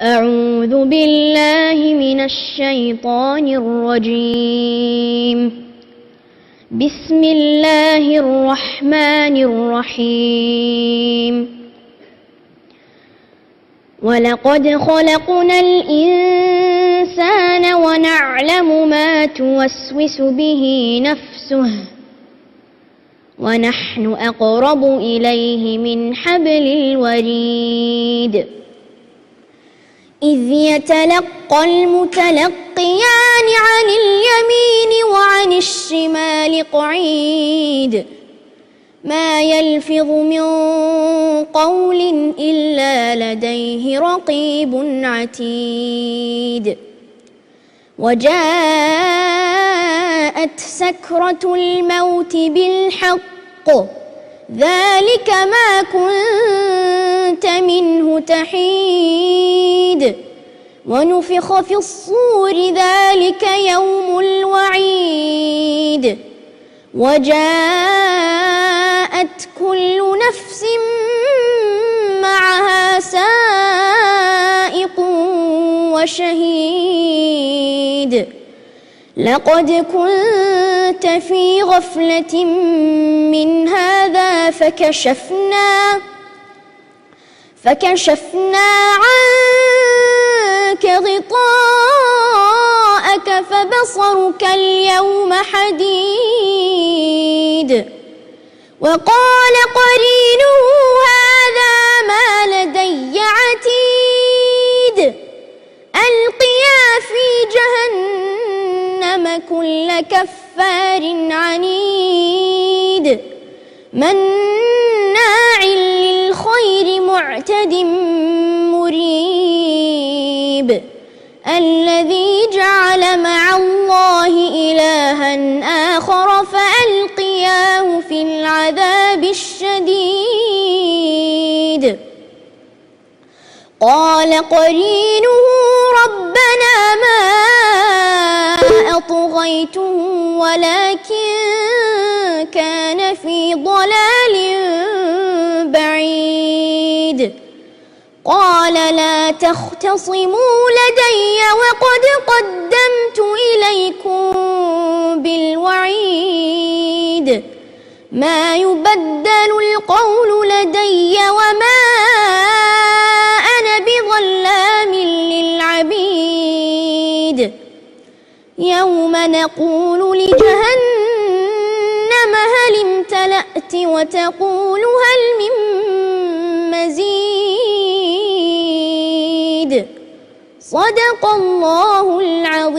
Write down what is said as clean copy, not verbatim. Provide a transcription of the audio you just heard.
أعوذ بالله من الشيطان الرجيم. بسم الله الرحمن الرحيم. ولقد خلقنا الإنسان ونعلم ما توسوس به نفسه ونحن أقرب إليه من حبل الوريد. إذ يتلقى المتلقيان عن اليمين وعن الشمال قعيد. ما يلفظ من قول إلا لديه رقيب عتيد. وجاءت سكرة الموت بالحق ذلك ما كنت منه تحيد. ونفخ في الصور ذلك يوم الوعيد. وجاءت كل نفس معها سائق وشهيد. لقد كنت في غفلة من هذا فكشفنا عنك غطاءك فبصرك اليوم حديد. وقال قرينه هذا ما لدي عتيد. ألقيا في جهنم كل كفار عنيد مناع للخير معتد مريب. الذي جعل مع الله إلها آخر فألقياه في العذاب الشديد. قال قرينه ربنا ما أطغيته ولكن كان في ضلال بعيد. قال لا تختصموا لدي وقد قدمت إليكم بالوعيد. ما يبدل القول لدي وما أنا بظلام للعبيد. يوم نقول لجهنم هل امتلأت وتقول هل من مزيد. صدق الله العظيم.